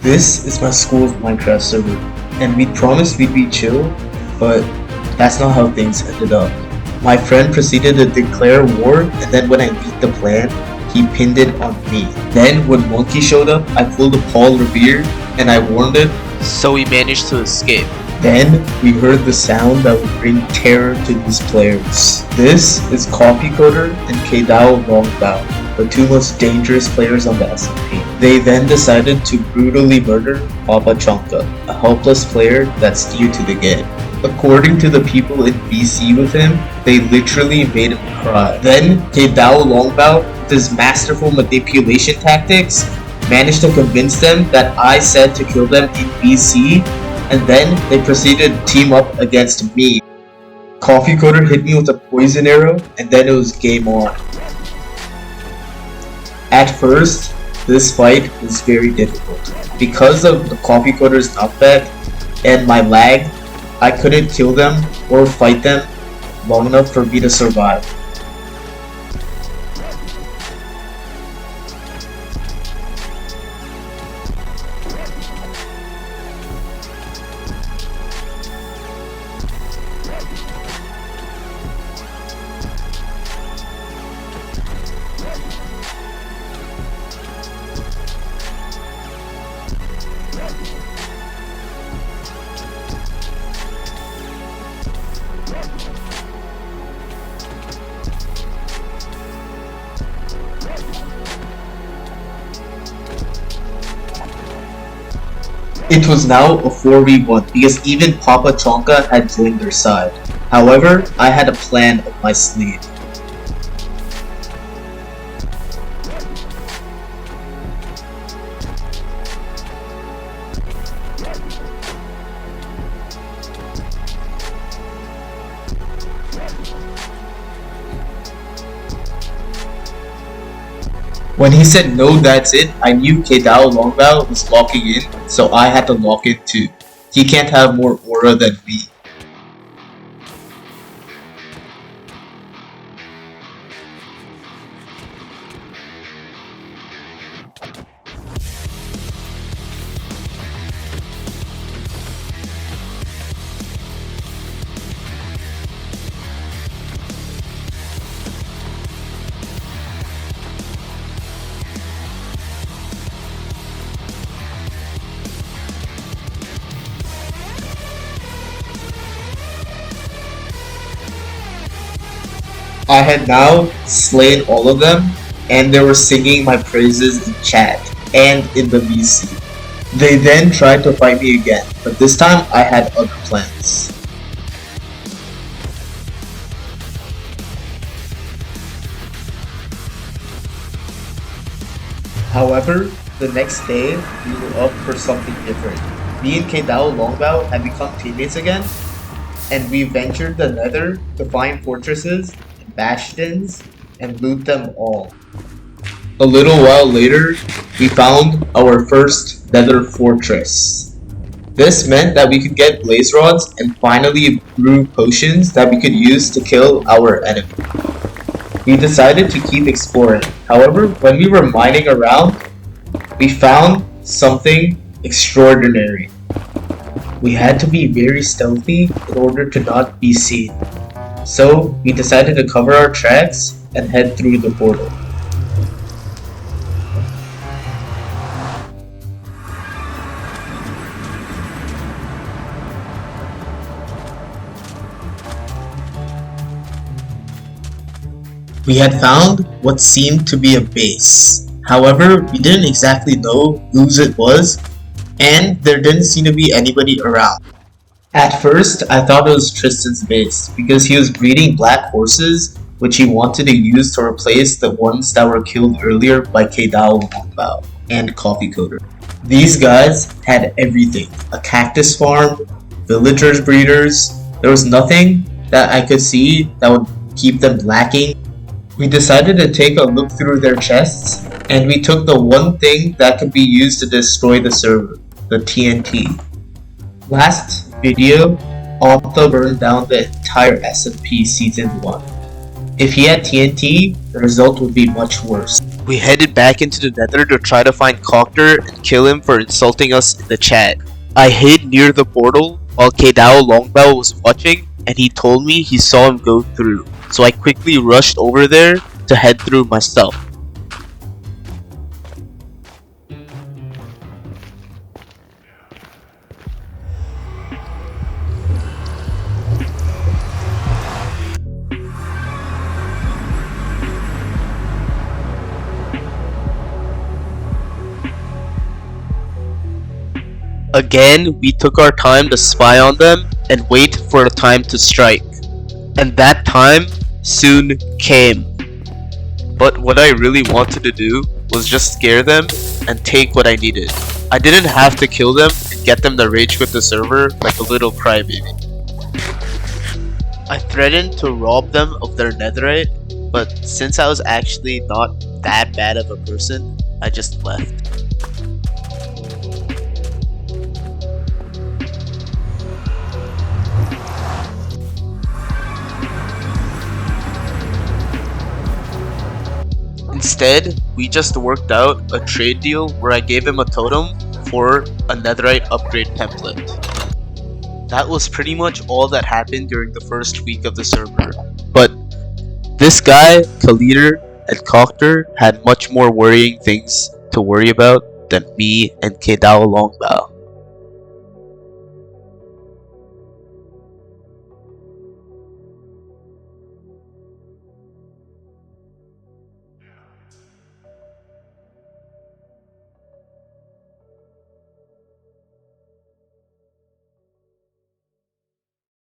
This is my school's Minecraft server, and we promised we'd be chill, but that's not how things ended up. My friend proceeded to declare war, and then when I beat the plan, he pinned it on me. Then when Monkey showed up, I pulled a Paul Revere, and I warned it, so we managed to escape. Then we heard the sound that would bring terror to these players. This is Coffee Coder and Kdao Longbao, the two most dangerous players on the SMP. They then decided to brutally murder Papa Chonka, a helpless player that's new to the game. According to the people in BC with him, they literally made him cry. Then Kdao Longbao, with his masterful manipulation tactics, managed to convince them that I said to kill them in BC, and then they proceeded to team up against me. Coffee Coder hit me with a poison arrow, and then it was game on. At first, this fight was very difficult. Because of the Coffee Coder's knockback and my lag, I couldn't kill them or fight them long enough for me to survive. It was now a 4v1 because even Papa Chonka had joined their side. However, I had a plan up my sleeve. When he said no, that's it, I knew Kdao Longbao was locking in, so I had to lock in too. He can't have more aura than me. I had now slain all of them, and they were singing my praises in chat and in the VC. They then tried to fight me again, but this time I had other plans. However, the next day we were up for something different. Me and Kdao Longbao had become teammates again, and we ventured the nether to find fortresses, bastions, and loot them all. A little while later, we found our first nether fortress. This meant that we could get blaze rods and finally brew potions that we could use to kill our enemy. We decided to keep exploring. However, when we were mining around, we found something extraordinary. We had to be very stealthy in order to not be seen. So we decided to cover our tracks and head through the portal. We had found what seemed to be a base. However, we didn't exactly know whose it was, and there didn't seem to be anybody around. At first, I thought it was Tristan's base, because he was breeding black horses, which he wanted to use to replace the ones that were killed earlier by Kdao Longbao and Coffee Coder. These guys had everything: a cactus farm, villagers breeders. There was nothing that I could see that would keep them lacking. We decided to take a look through their chests, and we took the one thing that could be used to destroy the server, the TNT. Last video, Alta burned down the entire SMP Season 1. If he had TNT, the result would be much worse. We headed back into the nether to try to find Coctor and kill him for insulting us in the chat. I hid near the portal while Kedao Longbao was watching, and he told me he saw him go through, so I quickly rushed over there to head through myself. Again, we took our time to spy on them and wait for a time to strike. And that time soon came. But what I really wanted to do was just scare them and take what I needed. I didn't have to kill them and get them to rage quit the server like a little crybaby. I threatened to rob them of their netherite, but since I was actually not that bad of a person, I just left. Instead, we just worked out a trade deal where I gave him a totem for a netherite upgrade template. That was pretty much all that happened during the first week of the server. But this guy, Khaleder, and Coctor had much more worrying things to worry about than me and Kedao Longbao.